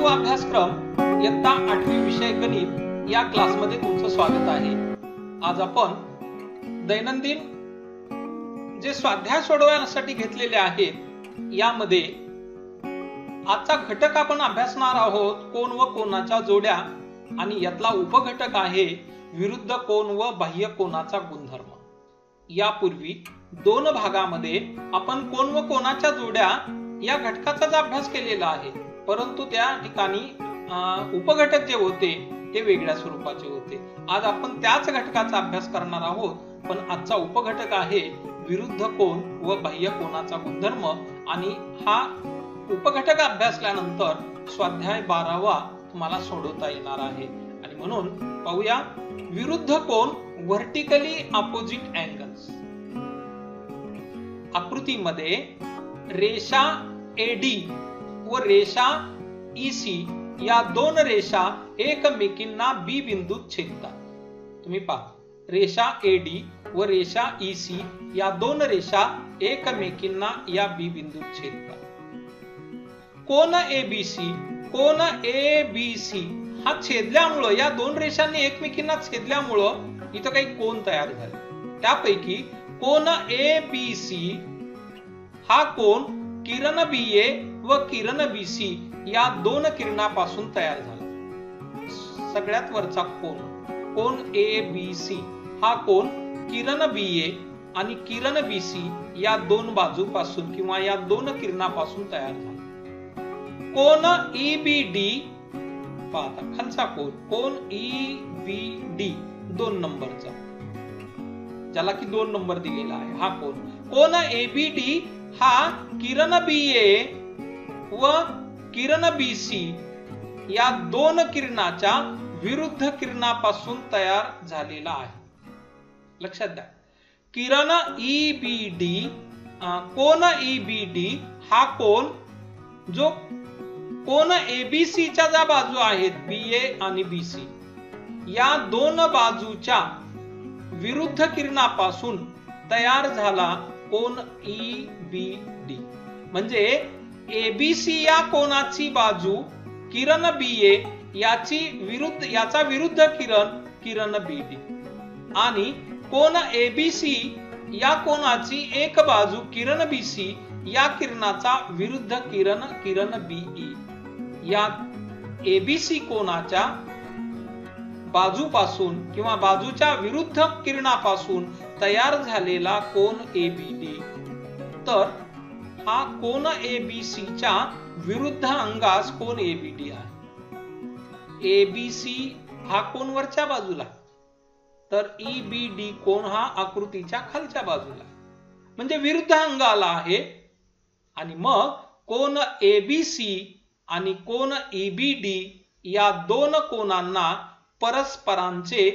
लघु अभ्यासक्रम इयत्ता 8वी विषय गणित या क्लासमध्ये तुमचं स्वागत आहे। आज आपण दैनंदिन जे स्वाध्याय सोडवण्यासाठी घेतलेले आहेत यामध्ये आजचा घटक आपण अभ्यासणार आहोत कोन व कोनाच्या जोड्या आणि यातला उपघटक आहे विरुद्ध कोन व बाह्य कोनाचा गुणधर्म। यापूर्वी दोन भागामध्ये आपण कोन व कोनाच्या जोड्या या घटकाचा अभ्यास केलेला आहे, परंतु त्या ठिकाणी उपघटक जे होते ते वेगळ्या स्वरूपाचे होते। आज आपण त्याच घटकाचा अभ्यास करणार आहोत, पण आजचा उपघटक आहे विरुद्ध कोन व बाह्य कोनाचा गुणधर्म आणि हा उपघटक अभ्यासल्यानंतर स्वाध्याय 12वा तुम्हाला सोडवता येणार आहे। आणि म्हणून पाहूया विरुद्ध कोन व्हर्टिकली अपोजिट अँगल्स। आकृतीमध्ये रेषा AD व रेषा EC या दोन रेषा एकमेकींना B बिंदूत छेदतात। तुम्ही पहा, रेषा AD व रेषा EC या दोन रेषा एकमेकींना या B बिंदूत छेदतात। कोन ABC हा छेदल्यामुळे या दोन रेषांनी एकमेकींना छेदल्यामुळे इथं काही कोन तयार झाले। त्यापैकी कोन ABC हा कोन किरण BA व किरण BC या दोन किरणापासून तयार झाला। सगळ्यात वरचा कोन ABC हा कोन किरण BA आणि किरण BC या दोन बाजूपासून किंवा या दोन किरणापासून तयार झाला। कोन EBD पाहता खालचा कोन EBD 2 नंबरचा, ज्याला की 2 नंबर दिलेला आहे हा कोन ABD हा किरण BA व किरण BC या दोन किरणाच्या विरुद्ध किरणापासून तयार झालेला आहे। लक्षात द्या, कोन EBD हा कोन जो कोन ABC च्या ज्या बाजू आहेत BA आणि BC या दोन बाजूच्या विरुद्ध किरणापासून तयार झाला कोन EBD। म्हणजे ABC या कोनाची बाजू किरण BA याचा विरुद्ध किरण BD आणि कोन ABC या कोनाची एक बाजू किरण BC या किरणाचा विरुद्ध किरण BE या ABC कोनाच्या बाजूपासून किंवा बाजूच्या विरुद्ध किरणापासून तयार झालेला कोन ABD। तर हा कोन ABC च्या विरुद्ध अंगास कोन ABD आहे। ABC हा कोन वरच्या बाजूला, तर EBD कोन हा आकृतीच्या खालच्या बाजूला, म्हणजे विरुद्ध अंगाला आहे। आणि मग कोन ABC आणि कोन EBD या दोन कोनांना परस्परांचे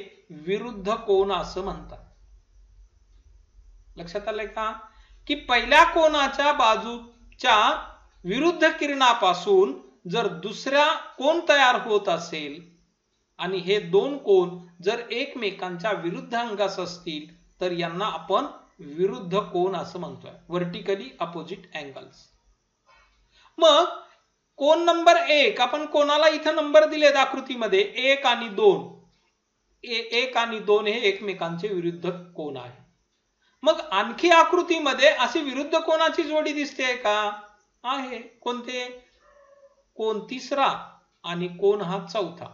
विरुद्ध कोन असं म्हणतात। लक्षात आलंय का की पहिल्या कोनाच्या बाजूच्या विरुद्ध किरणापासून जर दुसरा कोन तयार होत असेल आणि हे दोन कोन जर एकमेकांच्या विरुद्ध अंगास असतील तर यांना आपण विरुद्ध कोन असं म्हणतोय, व्हर्टिकली अपोजिट अँगल्स। मग कोन नंबर 1 आपण कोणाला इथं नंबर दिलेत आकृतीमध्ये 1 आणि 2, 1 आणि 2 हे एकमेकांचे विरुद्ध कोन आहे। मग आणखी आकृतीमध्ये अशी विरुद्ध कोनाची जोडी दिसते का? आहे। कोणते? कोन तिसरा आणि कोन हा चौथा,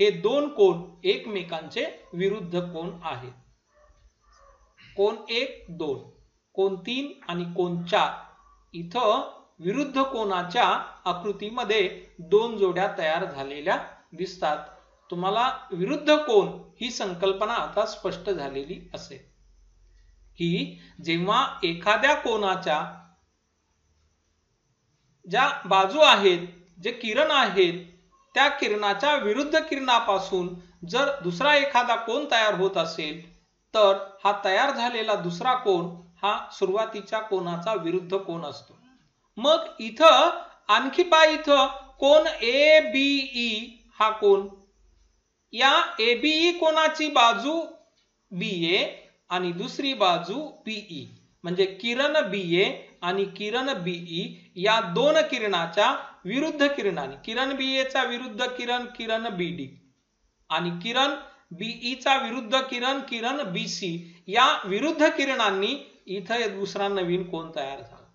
हे दोन कोन एकमेकांचे विरुद्ध कोन आहेत। कोन 1, 2, कोन 3 आणि कोन 4 इथं विरुद्ध कोनाच्या आकृतीमध्ये दोन जोड्या तयार झालेल्या दिसतात। तुम्हाला विरुद्ध कोन ही संकल्पना आता स्पष्ट झालेली असेल की जेव्हा एखाद्या कोनाच्या ज्या बाजू आहेत, जे किरण आहेत, त्या किरणाच्या विरुद्ध किरणापासून जर दुसरा एखादा कोन तयार होत असेल तर हा तयार झालेला दुसरा कोन हा सुरुवातीच्या कोनाचा विरुद्ध कोन असतो। मग इथं आणखी इथं कोन ABE हा कोन, या ABE कोनाची बाजू BA आणि दुसरी बाजू BE म्हणजे किरण BA आणि किरण बीई या दोन किरणाच्या विरुद्ध किरणाने, किरण बीए चा विरुद्ध किरण बीडी आणि किरण बीई चा विरुद्ध किरण बीसी या विरुद्ध किरणांनी इथं दुसरा नवीन कोन तयार झाला.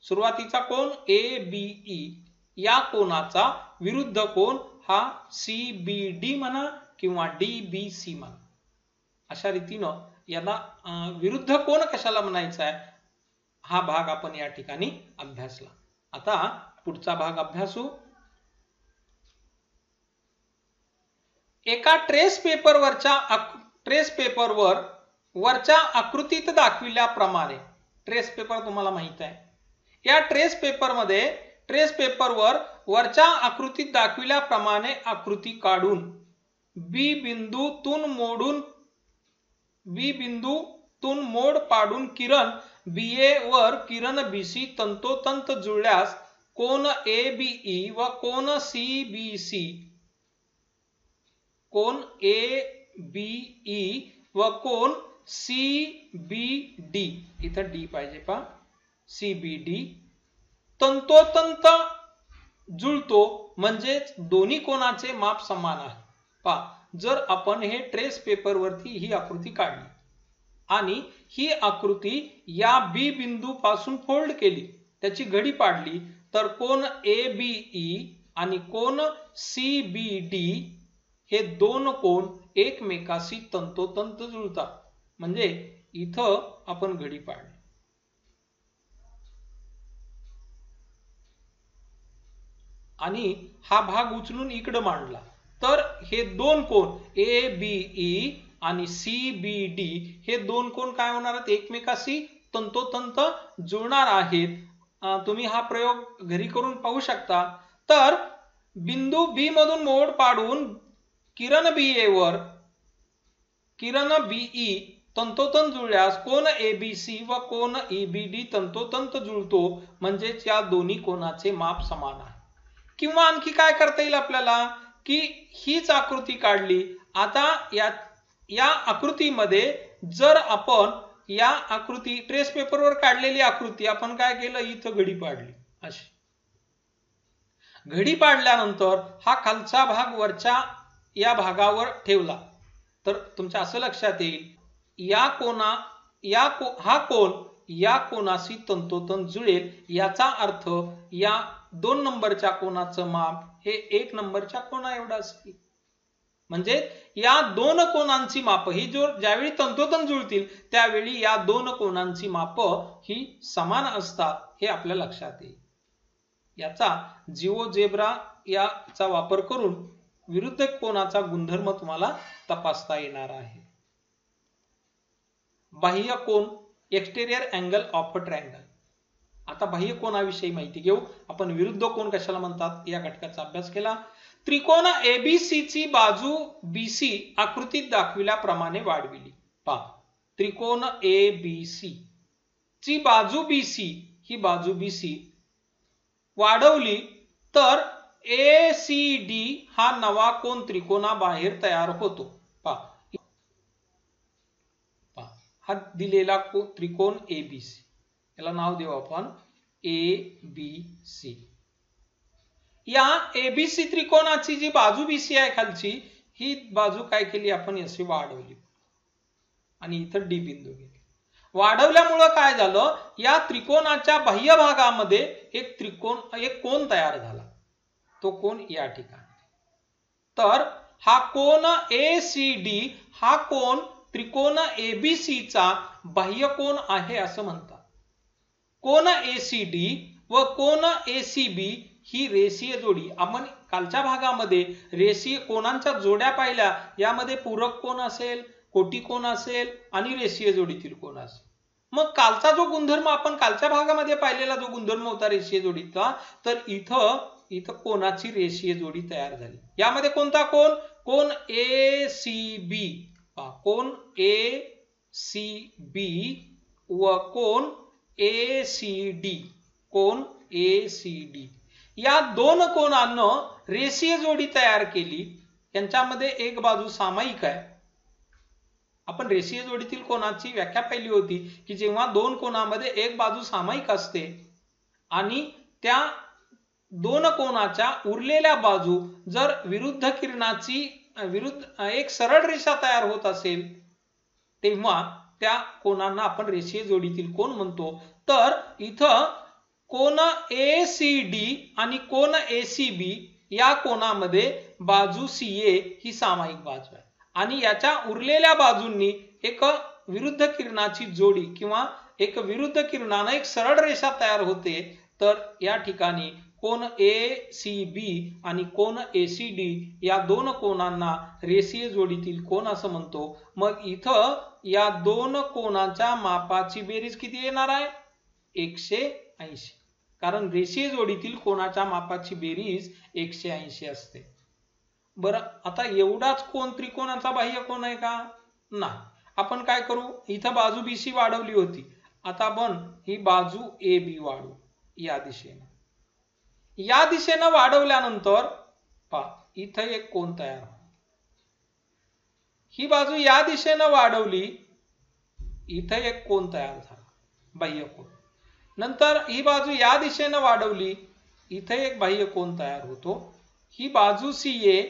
सुरुवातीचा कोन एबीई या कोनाचा विरुद्ध कोन हा सीबीडी म्हणा किंवा डीबीसी म्हणा. अशा रीतीनं याला विरुद्ध कोन कशाला म्हणायचा आहे हा भाग आपण या ठिकाणी अभ्यासला. आता पुढचा भाग अभ्यासू. एका ट्रेस पेपरवर वरच्या आकृतीत दाखविल्याप्रमाणे, ट्रेस पेपर तुम्हाला माहित आहे, या ट्रेस पेपरवर वरच्या आकृतीत दाखविल्याप्रमाणे आकृती काढून बी बिंदूतून मोड पाडून किरण बीए वर किरण बीसी तंतोतंत जुळल्यास कोन एबीई व कोन सीबीसी, कोन एबीई व कोन सीबीडी, इथं डी पाहिजे पहा, सीबीडी तंतोतंत जुळतो म्हणजेच दोन्ही कोनाचे माप समान आहे. पहा, जर आपण हे ट्रेस पेपर वरती ही आकृती काढली आणि ही आकृती या बी बिंदू पासून फोल्ड केली, त्याची घडी पाडली, तर कोन एबीई आणि कोन सीबीडी हे दोन कोन एकमेकाशी तंतोतंत जुळतात. म्हणजे इथं आपण घडी पाडली आणि हा भाग उचलून इकडे मांडला, तर हे दोन कोन एबीई आणि सीबीडी हे दोन कोन काय होणार आहेत, एकमेकाशी तंतोतंत जुळणार आहेत. तुम्ही हा प्रयोग घरी करून पाहू शकता. तर बिंदू बी मधून मोड पाडून किरण बीए वर किरण बीई तंतोतंत जुळल्यास कोन एबीसी व कोन ईबीडी तंतोतंत जुळतो म्हणजेच या दोन्ही कोनाचे माप समान आहे. किंवा आणखी काय करता येईल आपल्याला की हीच आकृती काढली. आता या आकृतीमध्ये जर आपण या आकृती ट्रेस पेपरवर काढलेली आकृती आपण काय केलं, इथं घडी पाडली. अशी घडी पाडल्यानंतर हा खालचा भाग वरच्या या भागावर ठेवला, तर तुमच्या असं लक्षात येईल हा कोन या कोनाशी तंतोतंत जुळेल. याचा अर्थ या 2 नंबरच्या कोनाचं माप हे 1 नंबरच्या कोना एवढं असेल. म्हणजे या दोन कोनांची माप ही ज्यावेळी तंतोतंत जुळतील त्यावेळी या दोन कोनांची माप ही समान असतात, हे आपल्या लक्षात येईल. याचा जिओजेब्रा याचा वापर करून विरुद्ध कोनाचा गुणधर्म तुम्हाला तपासता येणार आहे. बाह्य कोन, exterior angle of a triangle. आता बाह्य कोनाविषयी माहिती घेऊ. आपण विरुद्ध कोन कशाला म्हणतात या घटकाचा अभ्यास केला. त्रिकोण एबीसी ची बाजू बीसी आकृतीत दाखविल्याप्रमाणे वाढविली. पहा, त्रिकोण एबीसी ची बाजू बीसी, ही बाजू बीसी वाढवली तर एसीडी हा नवा कोन त्रिकोणाबाहेर तयार होतो. पहा, हा दिलेला त्रिकोण एबीसी, याला नाव देऊ आपण एबीसी. या एबीसी त्रिकोणाची जी बाजू बीसी आहे खालची, ही बाजू काय केली आपण अशी वाढवली आणि इथं डी बिंदू घेतला. वाढवल्यामुळे काय झालं, या त्रिकोणाच्या बाह्य भागामध्ये एक कोन तयार झाला. तो कोन या ठिकाणी. तर हा कोन एसीडी हा कोन त्रिकोण एबीसी चा बाह्य कोन आहे असं म्हणतात. कोन एसीडी व कोन एसीबी ही रेषीय जोडी. आपण कालच्या भागामध्ये रेषीय कोनांच्या जोड्या पाहिल्या. यामध्ये पूरक कोन असेल, कोटी कोन असेल आणि रेषीय जोडीतील कोन असेल. मग कालचा जो गुणधर्म आपण कालच्या भागामध्ये पाहिलेला जो गुणधर्म होता रेषीय जोडीचा, तर इथं कोनाची रेषीय जोडी तयार झाली. यामध्ये कोणता कोन, कोन एसीबी, कोन एसीबी व कोन एसीडी, कोन एसीडी या दोन कोनांना रेषीय जोडी तयार केली. यांच्यामध्ये एक बाजू सामायिक आहे आपण रेषीय जोडीतील कोनाची व्याख्या पाहिली होती की जेव्हा दोन कोनामध्ये एक बाजू सामायिक असते आणि त्या दोन कोनाच्या उरलेल्या बाजू जर विरुद्ध किरणाची एक सरळ रेषा तयार होत असेल तेव्हा त्या कोनांना आपण रेषीय जोडीतील कोन म्हणतो. तर इथं कोन ACD आणि कोन ACB या कोनामध्ये बाजू CA ही सामायिक बाजू आहे आणि याच्या उरलेल्या बाजूंनी एक विरुद्ध किरणाची जोडी किंवा एक विरुद्ध किरणाने एक सरळ रेषा तयार होते. तर या ठिकाणी कोन ACB आणि कोन ACD या दोन कोनांना रेषीय जोडीतील कोन असं म्हणतो. मग इथं या दोन कोनांच्या मापाची बेरीज किती येणार आहे? 180. कारण रेषीय जोडीतील कोनाच्या मापाची बेरीज 180 असते. बरं, आता एवढाच कोन त्रिकोणाचा बाह्य कोन आहे का? नाही. आपण काय करू, इथं बाजू BC वाढवली होती, आता आपण ही बाजू AB वाढवू या दिशेने. या दिशेने वाढवल्यानंतर पहा इथं एक कोन तयार होईल. ही बाजू या दिशेने वाढवली, इथं एक कोन तयार झाला बाह्य कोन. नंतर ही बाजू या दिशेने वाढवली, इथे एक बाह्य कोन तयार होतो. ही बाजू CA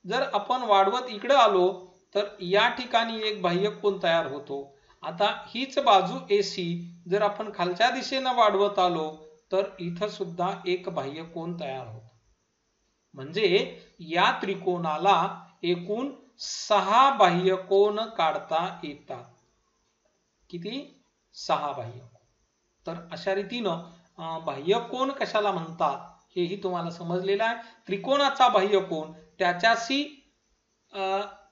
जर आपण वाढवत इकडे आलो तर या ठिकाणी एक बाह्य कोन तयार होतो. आता हीच बाजू AC जर आपण खालच्या दिशेने वाढवत आलो तर इथं सुद्धा एक बाह्य कोन तयार होतो. म्हणजे या त्रिकोणाला एकूण 6 बाह्य कोन काढता येतात. किती? 6 बाह्य कोन. तर अशा रीतीनं बाह्य कोन कशाला म्हणतात हेही तुम्हाला समजलेलं आहे. त्रिकोणाचा बाह्य कोन त्याच्याशी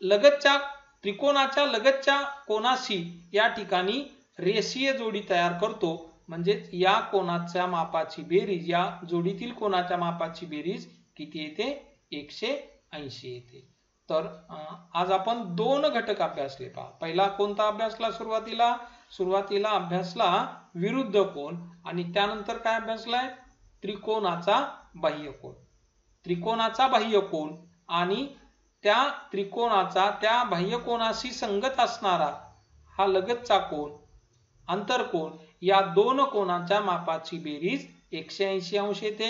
लगतच्या त्रिकोणाच्या लगतच्या कोनाशी या ठिकाणी रेषीय जोडी तयार करतो. म्हणजे या कोनाच्या मापाची बेरीज, या जोडीतील कोनाच्या मापाची बेरीज किती येते? 180 येते. तर आज आपण दोन घटक अभ्यासले. पहा, पहिला कोणता अभ्यासला? सुरुवातीला अभ्यासला विरुद्ध कोन आणि त्यानंतर काय अभ्यासलाय? त्रिकोणाचा बाह्य कोन. त्रिकोणाचा बाह्य कोन आणि त्या त्रिकोणाचा त्या बाह्य कोनाशी संगत असणारा हा लगतचा कोन, अंतरकोन, या दोन कोनांच्या मापाची बेरीज 180 अंश येते.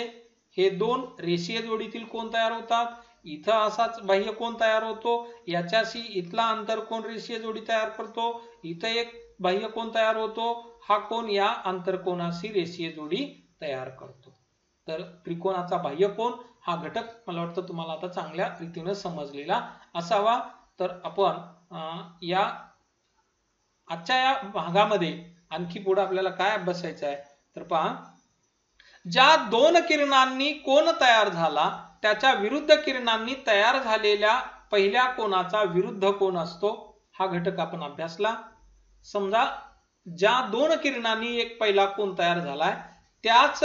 हे दोन रेषीय जोडीतील कोन तयार होतात. इथं असाच बाह्य कोन तयार होतो, याच्याशी इथला अंतरकोन रेषीय जोडी तयार करतो. इथं एक बाह्य कोन तयार होतो, हा कोन या अंतरकोनाशी रेषीय जोडी तयार करतो. तर त्रिकोणाचा बाह्य कोन हा घटक मला वाटतं तुम्हाला आता चांगल्या रीतीने समजलेला असावा. तर आपण या आजच्या या भागामध्ये आणखी पुढे आपल्याला काय अभ्यासायचं आहे तर पहा, ज्या दोन किरणांनी कोन तयार झाला त्याच्या विरुद्ध किरणांनी तयार झालेल्या पहिल्या कोनाचा विरुद्ध कोन असतो. हा घटक आपण अभ्यासला. समजा ज्या दोन किरणांनी एक पहिला कोन तयार झालाय त्याच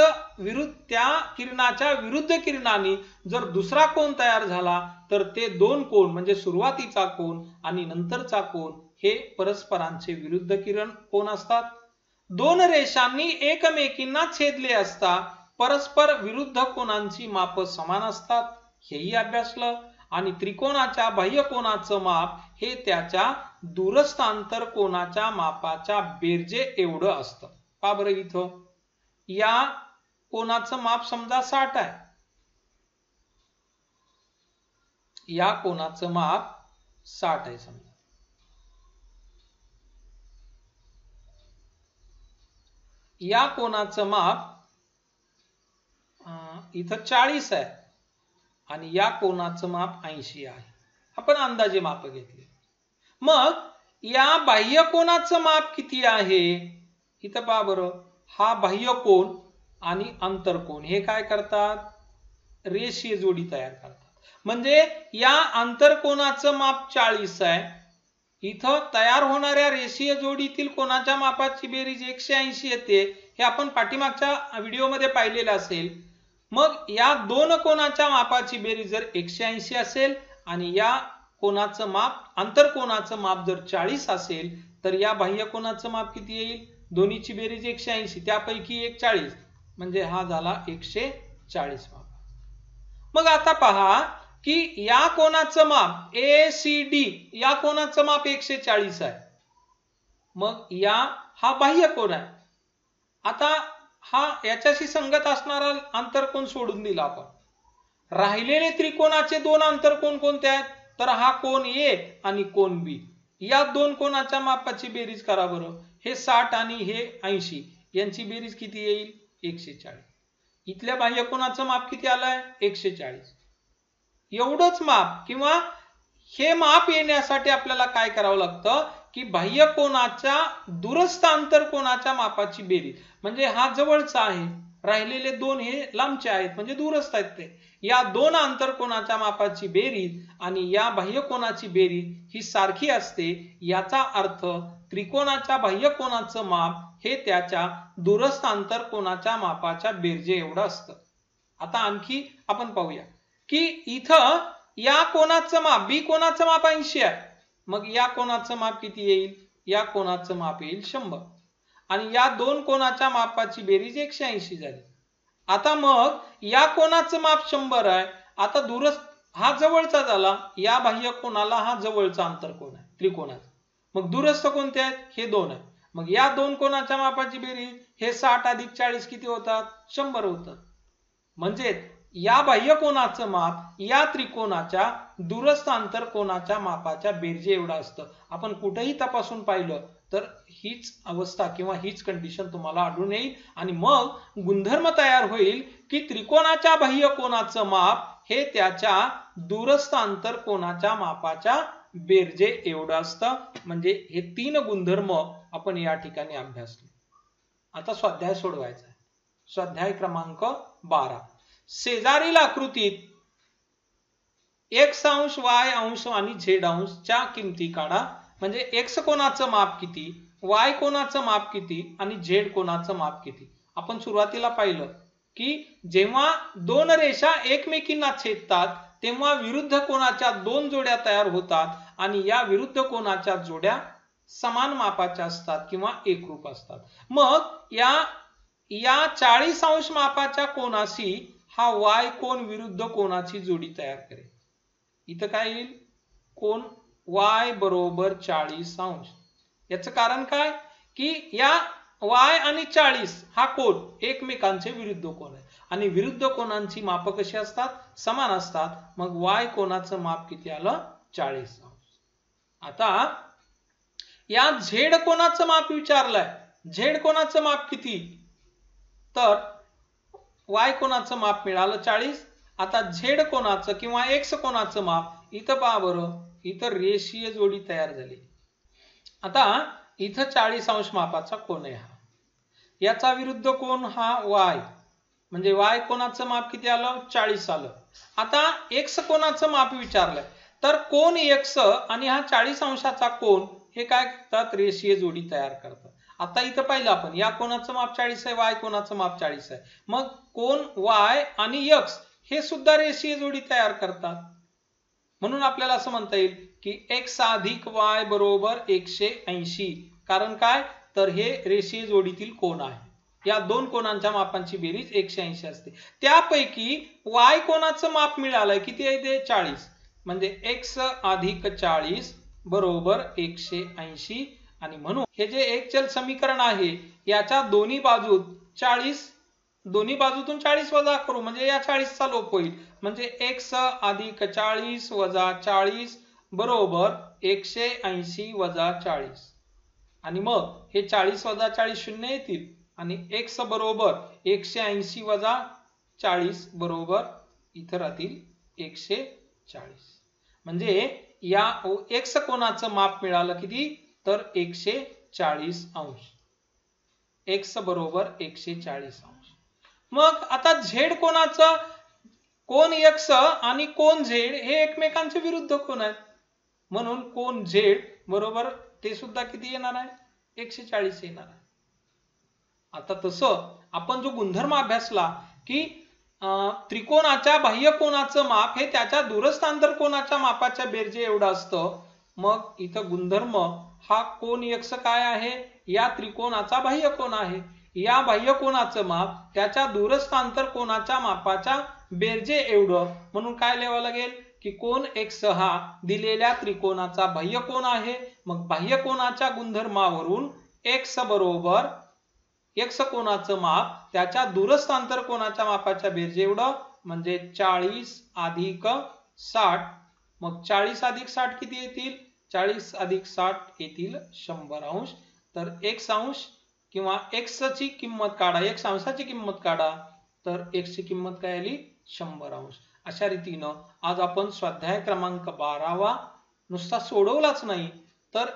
त्या किरणाच्या विरुद्ध किरणांनी जर दुसरा कोन तयार झाला तर ते दोन कोन म्हणजे सुरुवातीचा कोन आणि नंतरचा कोन हे परस्परांचे विरुद्ध किरण कोन असतात. दोन रेषांनी एकमेकींना छेदले असता परस्पर विरुद्ध कोनांची माप समान असतात, हेही अभ्यासलं. आणि त्रिकोणाच्या बाह्य कोनाचं माप हे त्याच्या दूरस्थ अंतर कोनाच्या मापाच्या बेरजे एवढं असतं. का बरं? इथं या कोनाचं माप समजा 60 आहे, या कोनाचं माप 60 आहे समजा. या कोनाचं माप इथं 40 आहे आणि या कोनाचं माप 80 आहे. आपण अंदाजे माप घेतले. मग या बाह्य कोनाचं माप किती आहे? इथं पहा बरं, हा बाह्य कोन आणि अंतरकोन हे काय करतात? रेषीय जोडी तयार करतात. म्हणजे या अंतरकोनाचं माप 40 आहे, इथं तयार होणाऱ्या रेषीय जोडीतील कोनाच्या मापाची बेरीज 180 येते. हे आपण पाठीमागच्या व्हिडिओमध्ये पाहिलेलं असेल. मग या दोन कोनाच्या मापाची बेरीज जर 180 असेल आणि या कोनाचं माप अंतरकोनाचं माप जर 40 असेल तर या बाह्य कोनाचं माप किती येईल? दोन्हीची बेरीज 180, त्यापैकी एक 40, म्हणजे हा झाला 140 माप. मग आता पहा, की या कोनाचं माप ACD या कोनाचं माप 140 आहे. मग हा बाह्य कोन आहे. आता हा याच्याशी संगत असणारा आंतरकोन सोडून दिला आपण. राहिलेले त्रिकोणाचे दोन आंतरकोन कोणते आहेत? तर हा कोन A आणि कोन B. या दोन कोनाच्या मापाची बेरीज करा बरं. हे 60 आणि हे 80 यांची बेरीज किती येईल? 140. इथल्या बाह्य कोनाचं माप किती आलंय? 140. एवढंच माप किंवा हे माप येण्यासाठी आपल्याला काय करावं लागतं की बाह्य कोनाच्या दूरस्थ आंतरकोनाच्या मापाची बेरीज, म्हणजे हा जवळचा आहे, राहिलेले दोन हे लांबचे आहेत म्हणजे दूरस्थ आहेत ते. या दोन आंतरकोनाच्या मापाची बेरीज आणि या बाह्य कोनाची बेरीज ही सारखी असते. याचा अर्थ त्रिकोणाच्या बाह्य कोनाचं माप हे त्याच्या दूरस्थ आंतरकोनाच्या मापाच्या बेरजे एवढं असतं. आता आणखी आपण पाहूया की इथं या कोनाचं माप B कोनाचं माप 80 आहे. मग या कोनाचं माप किती येईल? या कोनाचं माप येईल 100 आणि या दोन कोनाच्या मापाची बेरीज 180 झाली. आता मग या कोनाचं माप 100 आहे. आता दूरस्थ हा जवळचा झाला, या बाह्य कोनाला हा जवळचा आंतरकोन आहे त्रिकोणाचा. मग दूरस्थ कोणते आहेत? हे दोन आहेत. मग या दोन कोनाच्या मापाची बेरीज हे 60 अधिक 40 किती होतात? 100 होतात. म्हणजे या बाह्य कोनाचं माप या त्रिकोणाच्या दूरस्थ आंतरकोनाच्या मापाच्या बेरजे एवढं असतं. आपण कुठेही तपासून पाहिलं तर हीच अवस्था किंवा हीच कंडिशन तुम्हाला आढळून येईल आणि मग गुणधर्म तयार होईल की त्रिकोणाच्या बाह्य कोनाचं माप हे त्याच्या दूरस्थ आंतरकोनाच्या मापाच्या बेरजे एवढं असतं. म्हणजे हे तीन गुणधर्म आपण या ठिकाणी अभ्यासले. आता स्वाध्याय सोडवायचा आहे. स्वाध्याय क्रमांक 12. शेजारील आकृतीत x अंश y अंश आणि z अंश च्या किमती काढा. म्हणजे x कोनाचं माप किती, y कोनाचं माप किती आणि z कोनाचं माप किती. आपण सुरुवातीला पाहिलं की जेव्हा दोन रेषा एकमेकींना छेदतात तेव्हा विरुद्ध कोनाच्या दोन जोड्या तयार होतात आणि या विरुद्ध कोनाच्या जोड्या समान मापाच्या असतात किंवा एकरूप असतात. मग या 40 अंश मापाच्या कोनाशी हा y कोन विरुद्ध कोनाची जोडी तयार करेल. इथं काय येईल? कोन y बरोबर 40 अंश. याचं कारण काय की या y आणि 40 हा कोन एकमेकांचे विरुद्ध कोन आहे आणि विरुद्ध कोनांची माप कशी असतात? समान असतात. मग y कोनाचं माप किती आलं? 40 अंश. आता या z कोनाचं माप विचारलंय. z कोनाचं माप किती? तर y कोनाचं माप मिळालं 40. आता z कोनाचं किंवा x कोनाचं माप इथं पहा बरं, इथं रेषीय जोडी तयार झाली. आता इथं 40 अंश मापाचा कोन आहे हा, याचा विरुद्ध कोन हा y, म्हणजे y कोनाचं माप किती आलं? 40 आलं. आता x कोनाचं माप विचारलंय तर कोन x आणि हा 40 अंशाचा कोन हे काय करतात? रेषीय जोडी तयार करतात. आता इथं पाहिलं आपण या कोनाचं माप 40 आहे, y कोनाचं माप 40 आहे. मग कोन y आणि x हे सुद्धा रेषीय जोडी तयार करतात. म्हणून आपल्याला असं म्हणता येईल की x अधिक y बरोबर 180. कारण काय? तर हे रेषीय जोडीतील कोन आहे. या दोन कोनांच्या मापांची बेरीज 180 असते. त्यापैकी y कोनाचं माप मिळालंय किती आहे? ते 40. म्हणजे x अधिक 40 बरोबर 180. आणि म्हणून हे जे एकचल समीकरण आहे याच्या दोन्ही बाजूत 40, दोन्ही बाजूतून 40 वजा करू म्हणजे या 40 चा लोप होईल. म्हणजे x अधिक 40 वजा 40 बरोबर 180 वजा 40. आणि मग हे 40 वजा 40 शून्य येतील आणि x बरोबर 180 वजा 40 बरोबर इथं राहतील 140. म्हणजे या x कोनाचं माप मिळालं किती? तर 140 अंश. x बरोबर 140 अंश. मग आता z कोनाचं कोन x आणि कोन z हे एकमेकांचे विरुद्ध कोन आहेत. म्हणून कोन z बरोबर ते सुद्धा किती येणार आहे? 140 येणार आहे. आता तसं आपण जो गुणधर्म अभ्यासला की त्रिकोणाच्या बाह्य कोनाचं माप हे त्याच्या दूरस्थ आंतरकोनाच्या मापाच्या बेरजे एवढं असतं. मग इथं गुणधर्म हा कोन x काय आहे? या त्रिकोणाचा बाह्य कोन आहे. या बाह्य कोनाचं माप त्याच्या दूरस्थ आंतरकोनाच्या मापाच्या बेरजे एवढं. म्हणून काय लिहावं लागेल की कोन x हा दिलेल्या त्रिकोणाचा बाह्यकोन आहे। मग बाह्यकोनाच्या गुणधर्मावरून x बरोबर x कोनाचं माप त्याच्या दूरस्थ आंतरकोनाच्या मापाच्या बेरजे एवढं म्हणजे 40 अधिक 60। मग 40 अधिक 60 किती येतील? 40 अधिक 60 येतील 100 अंश। तर x अंश किंवा x ची किंमत काढा, x अंशाची किंमत काढा, तर x ची किंमत काय आली? 100 अंश। अशा रीतीनं आज आपण स्वाध्याय क्रमांक 12 नुसता सोडवलाच नाही तर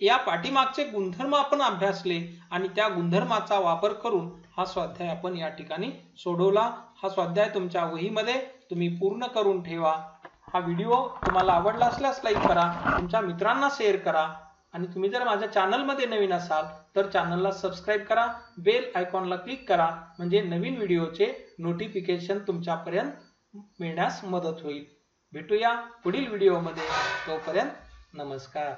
या पाठीमागचे गुणधर्म आपण अभ्यासले आणि त्या गुणधर्माचा वापर करून हा स्वाध्याय आपण या ठिकाणी सोडवला। हा स्वाध्याय तुमच्या वहीमध्ये तुम्ही पूर्ण करून ठेवा। हा व्हिडिओ तुम्हाला आवडला असल्यास लाईक करा, तुमच्या मित्रांना शेअर करा आणि तुम्ही जर माझ्या चॅनलमध्ये नवीन असाल तर चॅनलला सबस्क्राइब करा, बेल आयकॉनला क्लिक करा म्हणजे नवीन व्हिडिओचे नोटिफिकेशन तुमच्यापर्यंत मिळण्यास मदत होईल। भेटूया पुढील व्हिडिओमध्ये, तोपर्यंत नमस्कार।